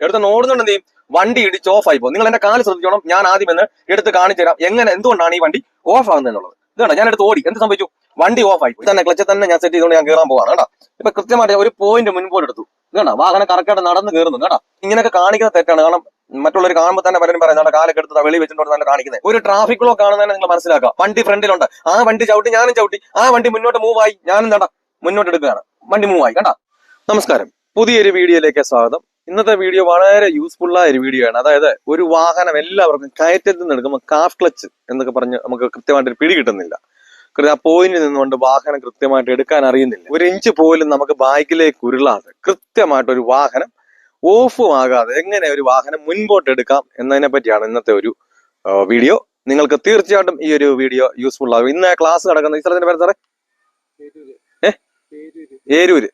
എടുത്ത് ഓടുന്നുണ്ട് എന്ത് ചെയ്യും? വണ്ടി ഇടിച്ച് ഓഫ് ആയി പോകും. നിങ്ങൾ എന്റെ കാല് ശ്രദ്ധിച്ചോണം. ഞാൻ ആദ്യം എന്ന് എടുത്ത് കാണിച്ചു തരാം എന്തുകൊണ്ടാണ് ഈ വണ്ടി ഓഫ് ആകുന്നത് എന്നുള്ളത്. ഇതാണ് ഞാൻ എടുത്ത് ഓടി. എന്ത് സംഭവിച്ചു? വണ്ടി ഓഫ് ആയി തന്നെ. ക്ലച്ച് തന്നെ ഞാൻ സെറ്റ് ചെയ്തുകൊണ്ട് ഞാൻ കയറാൻ പോവാണ് കേട്ടോ. ഇപ്പൊ കൃത്യമായിട്ട് ഒരു പോയിന്റ് മുൻപോട്ട് എടുത്തു കേട്ടോ. വാഹനം കറക്റ്റായിട്ട് നടന്ന് കയറുന്നു കേട്ടോ. ഇങ്ങനെയൊക്കെ കാണിക്കുന്നത് തെറ്റാണ്. കാരണം മറ്റുള്ളവർ കാണുമ്പോൾ തന്നെ പലരും പറയാം നമ്മുടെ കാലൊക്കെ എടുത്ത് വെളി വെച്ചിട്ടുണ്ട് നല്ല കാണിക്കുന്നത്. ഒരു ട്രാഫിക് ലോ കാണുന്നതന്നെ നിങ്ങൾ മനസ്സിലാക്കുക. വണ്ടി ഫ്രണ്ടിലുണ്ട്, ആ വണ്ടി ചവിട്ടി ഞാനും ചവിട്ടി, ആ വണ്ടി മുന്നോട്ട് മൂവ് ആയി, ഞാനും നട മുന്നോട്ട് എടുക്കുകയാണ്, വണ്ടി മൂവ് ആയി കേട്ടോ. നമസ്കാരം, പുതിയൊരു വീഡിയോയിലേക്ക് സ്വാഗതം. ഇന്നത്തെ വീഡിയോ വളരെ യൂസ്ഫുൾ ആയ ഒരു വീഡിയോ ആണ്. അതായത് ഒരു വാഹനം എല്ലാവർക്കും കയറ്റത്തിൽ നിന്ന് എടുക്കുമ്പോൾ കാഫ് ക്ലച്ച് എന്നൊക്കെ പറഞ്ഞ് നമുക്ക് കൃത്യമായിട്ട് പിടി കിട്ടുന്നില്ല. ആ പോയിന്റിൽ നിന്നുകൊണ്ട് വാഹനം കൃത്യമായിട്ട് എടുക്കാൻ അറിയുന്നില്ല. ഒരു ഇഞ്ച് പോലും നമുക്ക് ബാക്കിലേക്ക് ഉരുളാതെ കൃത്യമായിട്ട് ഒരു വാഹനം ഓഫും ആകാതെ എങ്ങനെ ഒരു വാഹനം മുൻപോട്ട് എടുക്കാം എന്നതിനെ പറ്റിയാണ് ഇന്നത്തെ ഒരു വീഡിയോ. നിങ്ങൾക്ക് തീർച്ചയായിട്ടും ഈ ഒരു വീഡിയോ യൂസ്ഫുൾ ആകും. ഇന്ന് ക്ലാസ് നടക്കുന്ന ഈ സ്ഥലത്തിന്റെ പേര് സാറേ ഏരൂര്,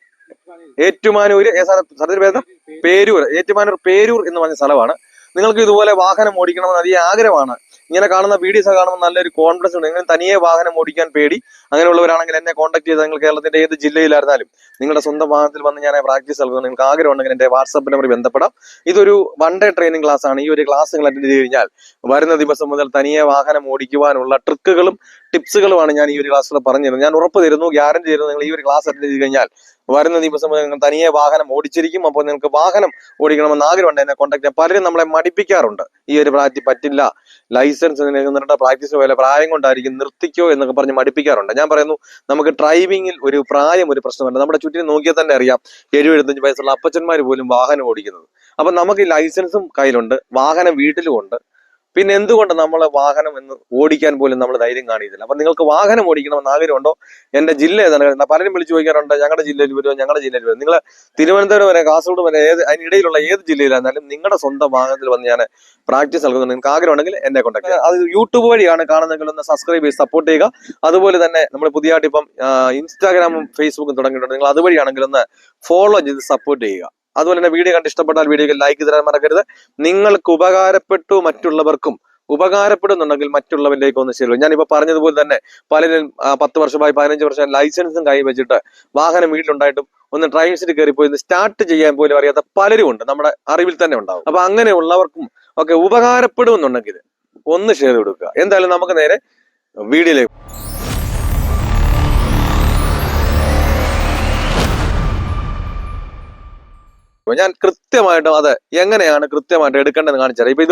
ഏറ്റുമാനൂര്. സ്ഥലത്തിന്റെ പേര് പേരൂർ, ഏറ്റുമാനൂർ പേരൂർ എന്ന് പറഞ്ഞ സ്ഥലമാണ്. നിങ്ങൾക്ക് ഇതുപോലെ വാഹനം ഓടിക്കണമെന്ന് അതിയ ആഗ്രഹമാണ്. ഇങ്ങനെ കാണുന്ന വീഡിയോസ് കാണുമ്പോൾ നല്ലൊരു കോൺഫിഡൻസ് ഉണ്ട്. നിങ്ങൾ തനിയെ വാഹനം ഓടിക്കാൻ പേടി അങ്ങനെയുള്ളവരാണെങ്കിൽ എന്നെ കോൺടാക്ട് ചെയ്താൽ നിങ്ങൾ കേരളത്തിന്റെ ഏത് ജില്ലയിലായിരുന്നാലും നിങ്ങളുടെ സ്വന്തം വാഹനത്തിൽ വന്ന് ഞാൻ പ്രാക്ടീസ് നൽകുന്നത്. നിങ്ങൾക്ക് ആഗ്രഹം ഉണ്ടെങ്കിൽ എന്റെ വാട്സാപ്പ് നമ്പറിൽ ബന്ധപ്പെടാം. ഇതൊരു 1 ഡേ ട്രെയിനിങ് ക്ലാസ് ആണ്. ഈ ഒരു ക്ലാസ് നിങ്ങൾ അറ്റൻഡ് ചെയ്ത് കഴിഞ്ഞാൽ വരുന്ന ദിവസം മുതൽ തനിയെ വാഹനം ഓടിക്കുവാനുള്ള ട്രിക്കുകളും ടിപ്സുകളുമാണ് ഞാൻ ഈ ഒരു ക്ലാസ്സിൽ പറഞ്ഞിരുന്നത്. ഞാൻ ഉറപ്പ് തരുന്നു, ഗ്യാരണ്ടി തരുന്നു, നിങ്ങൾ ഈ ഒരു ക്ലാസ് അറ്റൻഡ് ചെയ്ത് കഴിഞ്ഞാൽ വരുന്ന ദിവസം നിങ്ങൾ തനിയെ വാഹനം ഓടിച്ചിരിക്കും. അപ്പോൾ നിങ്ങൾക്ക് വാഹനം ഓടിക്കണമെന്ന് ആഗ്രഹമുണ്ട് എന്നെ കോൺടാക്ട് ചെയ്യാം. പലരും നമ്മളെ മടിപ്പിക്കാറുണ്ട്. ഈ ഒരു പ്രാക്ടീസ് പറ്റില്ല, ലൈസൻസ് നിങ്ങളുടെ പ്രാക്ടീസ് പോലെ പ്രായം കൊണ്ടായിരിക്കും, നിർത്തിക്കോ എന്നൊക്കെ പറഞ്ഞ് മടിപ്പിക്കാറുണ്ട്. ഞാൻ പറയുന്നു, നമുക്ക് ഡ്രൈവിംഗിൽ ഒരു പ്രായം ഒരു പ്രശ്നമല്ല. നമ്മുടെ ചുറ്റിനും നോക്കിയാൽ തന്നെ അറിയാം 70-75 വയസ്സുള്ള അപ്പച്ചന്മാർ പോലും വാഹനം ഓടിക്കുന്നത്. അപ്പൊ നമുക്ക് ഈ ലൈസൻസും കയ്യിലുണ്ട്, വാഹനം വീട്ടിലും ഉണ്ട്. പിന്നെ എന്തുകൊണ്ട് നമ്മൾ വാഹനം എന്ന് ഓടിക്കാൻ പോലും നമ്മൾ ധൈര്യം കാണിക്കുന്നില്ല? അപ്പൊ നിങ്ങൾക്ക് വാഹനം ഓടിക്കണമെന്ന് ആഗ്രഹമുണ്ടോ? എന്റെ ജില്ല ഏതാണ്? പലരും വിളിച്ചു ചോദിക്കാറുണ്ട്, ഞങ്ങളുടെ ജില്ലയിൽ വരുമോ, ഞങ്ങളുടെ ജില്ലയിൽ വരും. നിങ്ങൾ തിരുവനന്തപുരം വരെ, കാസർഗോഡ് വരെ, അതിനിടയിലുള്ള ഏത് ജില്ലയിലായിരുന്നാലും നിങ്ങളുടെ സ്വന്തം വാഹനത്തിൽ വന്ന് ഞാൻ പ്രാക്ടീസ് നൽകുന്നുണ്ട്. നിങ്ങൾക്ക് ആഗ്രഹം ഉണ്ടെങ്കിൽ എന്നെ കോൺടാക്ട് ചെയ്യുക. അത് യൂട്യൂബ് വഴിയാണ് കാണുന്നതെങ്കിൽ ഒന്ന് സബ്സ്ക്രൈബ് ചെയ്ത് സപ്പോർട്ട് ചെയ്യുക. അതുപോലെ തന്നെ നമ്മൾ പുതിയതായിട്ട് ഇപ്പം ഇൻസ്റ്റാഗ്രാമും ഫേസ്ബുക്കും തുടങ്ങിയിട്ടുണ്ട്. നിങ്ങൾ അതുവഴിയാണെങ്കിൽ ഒന്ന് ഫോളോ ചെയ്ത് സപ്പോർട്ട് ചെയ്യുക. അതുപോലെ തന്നെ വീഡിയോ കണ്ട് ഇഷ്ടപ്പെട്ടാൽ വീഡിയോക്ക് ലൈക്ക് തരാൻ മറക്കരുത്. നിങ്ങൾക്ക് ഉപകാരപ്പെട്ടു, മറ്റുള്ളവർക്കും ഉപകാരപ്പെടുന്നുണ്ടെങ്കിൽ മറ്റുള്ളവരിലേക്ക് ഒന്ന് ശരി. ഞാനിപ്പോ പറഞ്ഞതുപോലെ തന്നെ പലരും 10 വർഷമായി 15 വർഷം ലൈസൻസും കൈ വെച്ചിട്ട് വാഹനം വീട്ടിലുണ്ടായിട്ടും ഒന്ന് ഡ്രൈവിംഗ് കയറിപ്പോയി സ്റ്റാർട്ട് ചെയ്യാൻ പോലും അറിയാത്ത പലരും ഉണ്ട്, നമ്മുടെ അറിവിൽ തന്നെ ഉണ്ടാവും. അപ്പൊ അങ്ങനെയുള്ളവർക്കും ഒക്കെ ഉപകാരപ്പെടുമെന്നുണ്ടെങ്കിൽ ഒന്ന് ഷെയർ കൊടുക്കുക. എന്തായാലും നമുക്ക് നേരെ വീഡിയോയിലേക്ക്. ഞാൻ കൃത്യമായിട്ടും അത് എങ്ങനെയാണ് കൃത്യമായിട്ട് എടുക്കേണ്ടതെന്ന് കാണിച്ചാൽ, ഇപ്പൊ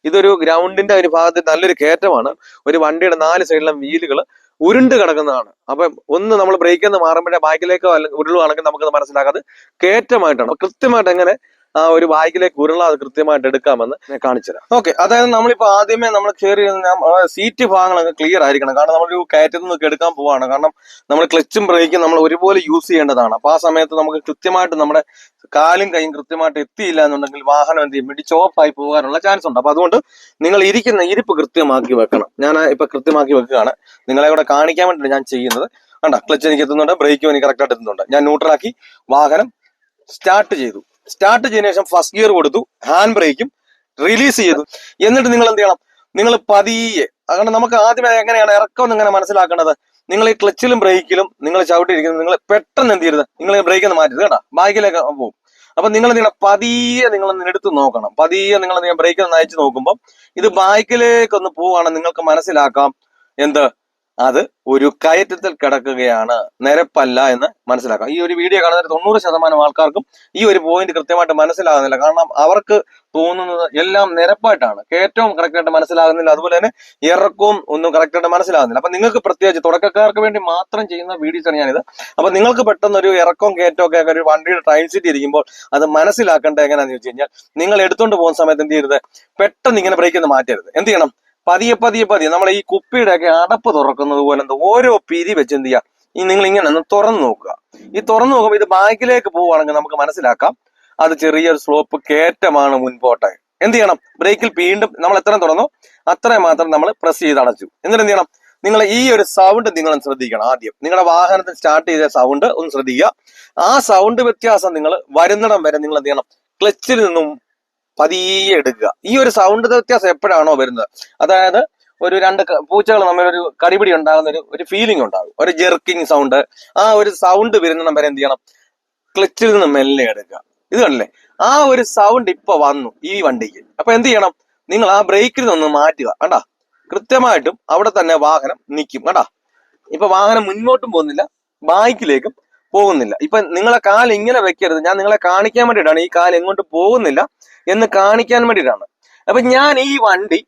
ഇതൊരു ഗ്രൗണ്ടിന്റെ ഒരു ഭാഗത്ത് നല്ലൊരു കയറ്റമാണ്. ഒരു വണ്ടിയുടെ 4 സൈഡിലും വീലുകൾ ഉരുണ്ട് കിടക്കുന്നതാണ്. അപ്പൊ ഒന്ന് നമ്മൾ ബ്രേക്കിൽ നിന്ന് മാറുമ്പോഴേ ബാക്കിലേക്കോ അല്ലെങ്കിൽ ഉരുളുവാണെങ്കിൽ നമുക്കത് മനസ്സിലാക്കാതെ കയറ്റമായിട്ടാണ്. അപ്പൊ കൃത്യമായിട്ട് എങ്ങനെ ആ ഒരു ബാഗിലേക്ക് ഉരുളാതെ കൃത്യമായിട്ട് എടുക്കാമെന്ന് ഞാൻ കാണിച്ചുതരാം. ഓക്കെ, അതായത് നമ്മളിപ്പോ ആദ്യമേ നമ്മൾ കയറി സീറ്റ് ഭാഗങ്ങളൊക്കെ ക്ലിയർ ആയിരിക്കണം. കാരണം നമ്മളൊരു കയറ്റത്തിൽ നിന്നൊക്കെ എടുക്കാൻ പോവാണ്. കാരണം നമ്മൾ ക്ലച്ചും ബ്രേക്കും നമ്മൾ ഒരുപോലെ യൂസ് ചെയ്യേണ്ടതാണ്. അപ്പൊ ആ സമയത്ത് നമുക്ക് കൃത്യമായിട്ട് നമ്മുടെ കാലും കൈയും കൃത്യമായിട്ട് എത്തിയില്ല എന്നുണ്ടെങ്കിൽ വാഹനം എന്ത് ചെയ്യും, ഇടിച്ച് ഓഫായി പോകാനുള്ള ചാൻസ് ഉണ്ട്. അപ്പൊ അതുകൊണ്ട് നിങ്ങൾ ഇരിക്കുന്ന ഇരിപ്പ് കൃത്യമാക്കി വെക്കണം. ഞാൻ ഇപ്പൊ കൃത്യമാക്കി വെക്കുകയാണ്, നിങ്ങളെ കൂടെ കാണിക്കാൻ വേണ്ടിയിട്ട് ഞാൻ ചെയ്യുന്നത്. കണ്ട, ക്ലച്ച് എനിക്ക് എത്തുന്നുണ്ട്, ബ്രേക്കും എനിക്ക് കറക്റ്റായിട്ട് എത്തുന്നുണ്ട്. ഞാൻ ന്യൂട്രലാക്കി വാഹനം സ്റ്റാർട്ട് ചെയ്തു. സ്റ്റാർട്ട് ചെയ്തതിനു ശേഷം ഫസ്റ്റ് ഗിയർ കൊടുത്തു, ഹാൻഡ് ബ്രേക്കും റിലീസ് ചെയ്തു. എന്നിട്ട് നിങ്ങൾ എന്ത് ചെയ്യണം, നിങ്ങൾ പതിയെ, കാരണം നമുക്ക് ആദ്യമേ എങ്ങനെയാണ് ഇറക്കം ഇങ്ങനെ മനസ്സിലാക്കേണ്ടത്. നിങ്ങൾ ഈ ക്ലച്ചിലും ബ്രേക്കിലും നിങ്ങൾ ചവിട്ടിയിരിക്കുന്നത്, നിങ്ങൾ പെട്ടെന്ന് എന്ത് ചെയ്യരുത്, നിങ്ങൾ ബ്രേക്ക് ഒന്ന് മാറ്റരുത് കേട്ടോ, ബാക്കിലേക്ക് പോകും. അപ്പൊ നിങ്ങൾ എന്ത് ചെയ്യണം, പതിയെ നിങ്ങളൊന്ന് എടുത്ത് നോക്കണം. പതിയെ നിങ്ങൾ ബ്രേക്ക് ഒന്ന് അയച്ചു നോക്കുമ്പോൾ ഇത് ബാക്കിലേക്ക് ഒന്ന് പോവുകയാണെന്ന് നിങ്ങൾക്ക് മനസ്സിലാക്കാം. എന്ത്, അത് ഒരു കയറ്റത്തിൽ കിടക്കുകയാണ്, നിരപ്പല്ല എന്ന് മനസ്സിലാക്കാം. ഈ ഒരു വീഡിയോ കാണുന്ന 90% ആൾക്കാർക്കും ഈ ഒരു പോയിന്റ് കൃത്യമായിട്ട് മനസ്സിലാകുന്നില്ല. കാരണം അവർക്ക് തോന്നുന്നത് എല്ലാം നിരപ്പായിട്ടാണ്, കയറ്റവും കറക്റ്റായിട്ട് മനസ്സിലാകുന്നില്ല, അതുപോലെ തന്നെ ഇറക്കവും ഒന്നും കറക്റ്റായിട്ട് മനസ്സിലാകുന്നില്ല. അപ്പൊ നിങ്ങൾക്ക് പ്രത്യേകിച്ച് തുടക്കക്കാർക്ക് വേണ്ടി മാത്രം ചെയ്യുന്ന വീഡിയോസ് ആണ് ഞാനിത്. അപ്പൊ നിങ്ങൾക്ക് പെട്ടെന്ന് ഒരു ഇറക്കവും കയറ്റവും ഒക്കെ ഒരു വണ്ടിയുടെ ട്രെയിൻ സീറ്റ് ഇരിക്കുമ്പോൾ അത് മനസ്സിലാക്കേണ്ടത് എങ്ങനെയാണെന്ന് വെച്ച് കഴിഞ്ഞാൽ, നിങ്ങൾ എടുത്തുകൊണ്ട് പോകുന്ന സമയത്ത് എന്ത് ചെയ്യരുത്, പെട്ടെന്ന് ഇങ്ങനെ ബ്രേക്ക് ഒന്ന് മാറ്റരുത്. എന്ത് ചെയ്യണം, പതിയെ പതിയെ പതിയെ നമ്മൾ ഈ കുപ്പിയുടെ ഒക്കെ അടപ്പ് തുറക്കുന്നത് പോലെ ഓരോ പിരി വെച്ച് എന്ത് ചെയ്യാം, ഈ നിങ്ങൾ ഇങ്ങനെ ഒന്ന് തുറന്നു നോക്കുക. ഈ തുറന്നു നോക്കുമ്പോൾ ഇത് ബാക്കിലേക്ക് പോവുകയാണെങ്കിൽ നമുക്ക് മനസ്സിലാക്കാം അത് ചെറിയൊരു സ്ലോപ്പ് കയറ്റമാണ് മുൻപോട്ടെ. എന്ത് ചെയ്യണം, ബ്രേക്കിൽ വീണ്ടും നമ്മൾ എത്രയും തുറന്നോ അത്രയും മാത്രം നമ്മൾ പ്രസ് ചെയ്ത് അടച്ചു. എന്നിട്ട് എന്ത് ചെയ്യണം, നിങ്ങൾ ഈ ഒരു സൗണ്ട് നിങ്ങൾ ശ്രദ്ധിക്കണം. ആദ്യം നിങ്ങളുടെ വാഹനത്തിൽ സ്റ്റാർട്ട് ചെയ്ത സൗണ്ട് ഒന്ന് ശ്രദ്ധിക്കുക. ആ സൗണ്ട് വ്യത്യാസം നിങ്ങൾ വരുന്നിടം വരെ നിങ്ങൾ എന്ത് ചെയ്യണം, ക്ലച്ചിൽ നിന്നും പതിയെ എടുക്കുക. ഈ ഒരു സൗണ്ട് വ്യത്യാസം എപ്പോഴാണോ വരുന്നത്, അതായത് ഒരു 2 പൂച്ചകൾ തമ്മിലൊരു കടിപിടി ഉണ്ടാകുന്ന ഒരു ഫീലിംഗ് ഉണ്ടാകും, ഒരു ജെർക്കിങ് സൗണ്ട്, ആ ഒരു സൗണ്ട് വരുന്നിടം വരെ എന്ത് ചെയ്യണം, ക്ലച്ചിൽ നിന്ന് മെല്ലെ എടുക്കുക. ഇത് കണ്ടില്ലേ, ആ ഒരു സൗണ്ട് ഇപ്പൊ വന്നു ഈ വണ്ടിക്ക്. അപ്പൊ എന്ത് ചെയ്യണം, നിങ്ങൾ ആ ബ്രേക്കിൽ നിന്ന് മാറ്റുക. കണ്ടാ, കൃത്യമായിട്ടും അവിടെ തന്നെ വാഹനം നിൽക്കും. കണ്ടാ, ഇപ്പൊ വാഹനം മുന്നോട്ടും പോകുന്നില്ല, ബാക്കിലേക്കും പോകുന്നില്ല. ഇപ്പൊ നിങ്ങളെ കാൽ ഇങ്ങനെ വെക്കരുത്, ഞാൻ നിങ്ങളെ കാണിക്കാൻ വേണ്ടിയിട്ടാണ്. ഈ കാൽ എങ്ങോട്ട് പോകുന്നില്ല എന്ന് കാണിക്കാൻ വേണ്ടിയിട്ടാണ്. അപ്പൊ ഞാൻ ഈ വണ്ടി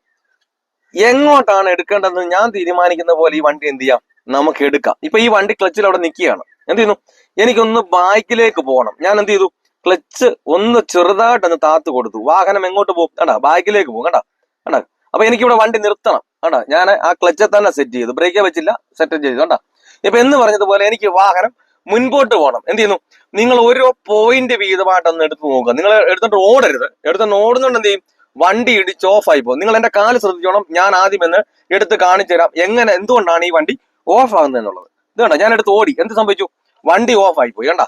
എങ്ങോട്ടാണ് എടുക്കേണ്ടതെന്ന് ഞാൻ തീരുമാനിക്കുന്ന പോലെ ഈ വണ്ടി എന്ത് ചെയ്യാം, നമുക്ക് എടുക്കാം. ഇപ്പൊ ഈ വണ്ടി ക്ലച്ചിൽ അവിടെ നിൽക്കുകയാണ്. എന്ത് ചെയ്യുന്നു, എനിക്കൊന്ന് ബാക്കിലേക്ക് പോകണം. ഞാൻ എന്ത് ചെയ്തു, ക്ലച്ച് ഒന്ന് ചെറുതായിട്ടൊന്ന് താത്ത് കൊടുത്തു. വാഹനം എങ്ങോട്ട് പോകും, കണ്ടാ, ബാക്കിലേക്ക് പോകും. കണ്ടാ കണ്ടാ അപ്പൊ എനിക്കിവിടെ വണ്ടി നിർത്തണം. കണ്ടാ, ഞാൻ ആ ക്ലച്ചെ തന്നെ സെറ്റ് ചെയ്തു, ബ്രേക്കേ വെച്ചില്ല, സെറ്റ് ചെയ്തു. കണ്ടാ, ഇപ്പൊ എന്ന് പറഞ്ഞതുപോലെ എനിക്ക് വാഹനം മുൻപോട്ട് പോകണം. എന്ത് ചെയ്യുന്നു, നിങ്ങൾ ഓരോ പോയിന്റ് വീതമായിട്ടൊന്ന് എടുത്ത് നോക്കുക. നിങ്ങൾ എടുത്തോണ്ട് ഓടരുത്. എടുത്തോണ്ട് ഓടുന്നോണ്ട് എന്ത് ചെയ്യും, വണ്ടി ഇടിച്ച് ഓഫ് ആയി പോകും. നിങ്ങൾ എന്റെ കാല് ശ്രദ്ധിച്ചോണം. ഞാൻ ആദ്യം എന്ന് എടുത്ത് കാണിച്ചു തരാം എങ്ങനെ, എന്തുകൊണ്ടാണ് ഈ വണ്ടി ഓഫ് ആകുന്നത് എന്നുള്ളത്. ഇത് കണ്ട, ഞാൻ എടുത്ത് ഓടി, എന്ത് സംഭവിച്ചു, വണ്ടി ഓഫ് ആയി പോയി. കണ്ട,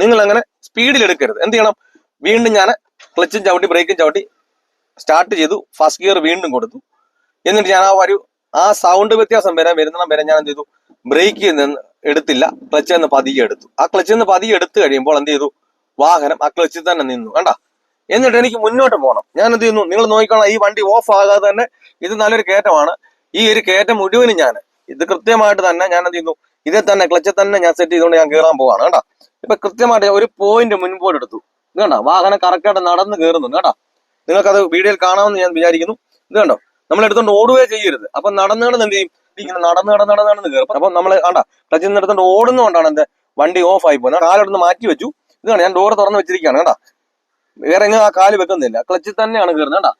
നിങ്ങൾ അങ്ങനെ സ്പീഡിൽ എടുക്കരുത്. എന്ത് ചെയ്യണം, വീണ്ടും ഞാൻ ക്ലച്ചും ചവിട്ടി ബ്രേക്കും ചവിട്ടി സ്റ്റാർട്ട് ചെയ്തു, ഫസ്റ്റ് ഗിയർ വീണ്ടും കൊടുത്തു. എന്നിട്ട് ഞാൻ ആ സൗണ്ട് വ്യത്യാസം വരുന്നിടം വരെ ഞാൻ എന്ത് ചെയ്തു, ബ്രേക്കിൽ നിന്ന് എടുത്തില്ല, ക്ലച്ചിൽ നിന്ന് പതിയെ എടുത്തു. ആ ക്ലച്ചിൽ നിന്ന് പതിയെ എടുത്തു കഴിയുമ്പോൾ എന്ത് ചെയ്തു, വാഹനം ആ ക്ലച്ചിൽ തന്നെ നിന്നു. കണ്ട, എന്നിട്ട് എനിക്ക് മുന്നോട്ട് പോകണം. ഞാൻ എന്ത് ചെയ്യുന്നു, നിങ്ങൾ നോക്കിക്കോണം, ഈ വണ്ടി ഓഫ് ആകാതെ തന്നെ, ഇത് നല്ലൊരു കയറ്റമാണ്, ഈ ഒരു കയറ്റം മുഴുവനും ഞാൻ ഇത് കൃത്യമായിട്ട് തന്നെ ഞാൻ എന്ത് ചെയ്യുന്നു, ഇതേ തന്നെ ക്ലച്ചിൽ തന്നെ ഞാൻ സെറ്റ് ചെയ്തുകൊണ്ട് ഞാൻ കയറാൻ പോവാണ്. കേട്ടാ, ഇപ്പൊ കൃത്യമായിട്ട് ഒരു പോയിന്റ് മുൻപോട്ട് എടുത്തു. ഇത് കണ്ടോ, വാഹനം കറക്റ്റായിട്ട് നടന്ന് കയറുന്നുണ്ട്. കേട്ടാ, നിങ്ങൾക്കത് വീഡിയോയിൽ കാണാമെന്ന് ഞാൻ വിചാരിക്കുന്നു. ഇത് കണ്ടോ, നമ്മൾ എടുത്തോണ്ട് ഓടുകയോ ചെയ്യരുത്. അപ്പൊ നടന്ന് എന്ത് ചെയ്യും, ഇങ്ങനെ നടന്ന് കയറും. അപ്പൊ നമ്മൾ കണ്ടാ, ക്ലച്ചിൽ നിന്ന് എടുത്തോണ്ട് ഓടുന്നതുകൊണ്ടാണ് എന്റെ വണ്ടി ഓഫ് ആയി പോകുന്നത്. കാലെടുത്ത് മാറ്റി വെച്ചു. ഇത് കണ്ടോ, ഞാൻ ഡോർ തുറന്ന് വെച്ചിരിക്കുകയാണ്. കേട്ടാ, വേറെ എങ്ങനെ ആ കാല് വെക്കുന്നില്ല, ക്ലച്ചിൽ തന്നെയാണ് കയറുന്നത്. കേട്ടാ,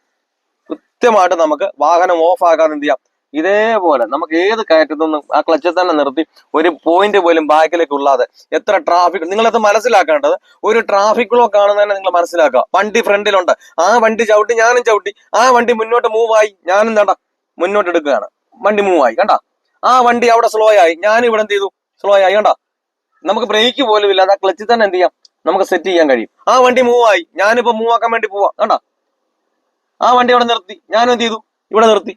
കൃത്യമായിട്ട് നമുക്ക് വാഹനം ഓഫ് ആക്കാതെ എന്ത് ചെയ്യാം, ഇതേപോലെ നമുക്ക് ഏത് കയറ്റത്തു നിന്നും ആ ക്ലച്ചിൽ തന്നെ നിർത്തി ഒരു പോയിന്റ് പോലും ബാക്കിലേക്ക് ഉള്ളാതെ, എത്ര ട്രാഫിക്, നിങ്ങളത് മനസ്സിലാക്കേണ്ടത്, ഒരു ട്രാഫിക് ബ്ലോക്ക് ആണെന്ന് നിങ്ങൾ മനസ്സിലാക്കുക. വണ്ടി ഫ്രണ്ടിലുണ്ട്, ആ വണ്ടി ചവിട്ടി ഞാനും ചവിട്ടി, ആ വണ്ടി മുന്നോട്ട് മൂവായി, ഞാനും വേണ്ട മുന്നോട്ട് എടുക്കുകയാണ്, വണ്ടി മൂവായി. കണ്ട, ആ വണ്ടി അവിടെ സ്ലോ ആയി, ഞാൻ ഇവിടെ എന്ത് ചെയ്തു, സ്ലോ ആയി. കണ്ട, നമുക്ക് ബ്രേക്ക് പോലും ഇല്ലാതെ ആ ക്ലച്ചിൽ തന്നെ എന്ത് ചെയ്യാം, നമുക്ക് സെറ്റ് ചെയ്യാൻ കഴിയും. ആ വണ്ടി മൂവായി, ഞാനിപ്പോ മൂവാക്കാൻ വേണ്ടി പോവാ. കണ്ട, ആ വണ്ടി അവിടെ നിർത്തി, ഞാനും എന്ത് ചെയ്തു, ഇവിടെ നിർത്തി.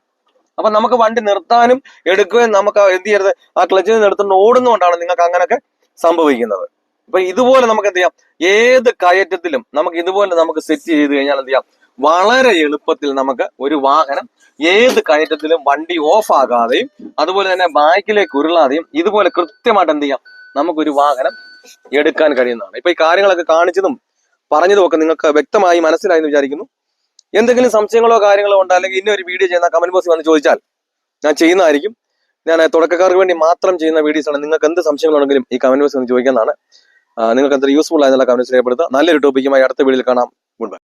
അപ്പൊ നമുക്ക് വണ്ടി നിർത്താനും എടുക്കുകയും നമുക്ക് എന്ത് ചെയ്യരുത്, ആ ക്ലച്ചിൽ നിന്ന് എടുത്തുകൊണ്ട് ഓടുന്നതുകൊണ്ടാണ് നിങ്ങൾക്ക് അങ്ങനെയൊക്കെ സംഭവിക്കുന്നത്. അപ്പൊ ഇതുപോലെ നമുക്ക് എന്ത് ചെയ്യാം, ഏത് കയറ്റത്തിലും നമുക്ക് ഇതുപോലെ നമുക്ക് സെറ്റ് ചെയ്ത് കഴിഞ്ഞാൽ എന്ത് ചെയ്യാം, വളരെ എളുപ്പത്തിൽ നമുക്ക് ഒരു വാഹനം ഏത് കയറ്റത്തിലും വണ്ടി ഓഫ് ആകാതെയും അതുപോലെ തന്നെ ബാക്കിലേക്ക് ഉരുളാതെയും ഇതുപോലെ കൃത്യമായിട്ട് എന്ത് ചെയ്യാം, നമുക്കൊരു വാഹനം എടുക്കാൻ കഴിയുന്നതാണ്. ഇപ്പൊ ഈ കാര്യങ്ങളൊക്കെ കാണിച്ചതും പറഞ്ഞതും ഒക്കെ നിങ്ങൾക്ക് വ്യക്തമായി മനസ്സിലായി എന്ന് വിചാരിക്കുന്നു. എന്തെങ്കിലും സംശയങ്ങളോ കാര്യങ്ങളോ ഉണ്ടോ, അല്ലെങ്കിൽ ഇന്നൊരു വീഡിയോ ചെയ്യുന്ന കമന്റ് ബോക്സിൽ വന്ന് ചോദിച്ചാൽ ഞാൻ ചെയ്യുന്നതായിരിക്കും. ഞാൻ തുടക്കക്കാർക്ക് വേണ്ടി മാത്രം ചെയ്യുന്ന വീഡിയോസ് ആണ്. നിങ്ങൾക്ക് എന്ത് സംശയങ്ങളുണ്ടെങ്കിലും ഈ കമന്റ് ബോക്സിൽ വന്ന് ചോദിക്കുന്നതാണ്. നിങ്ങൾക്ക് എന്തൊരു യൂസ്ഫുൾ ആയെന്നുള്ള കമന്റ്സ് രേഖപ്പെടുത്തുക. നല്ലൊരു ടോപ്പിക്കുമായി അടുത്ത വീഡിയോയിൽ കാണാം. Good bye.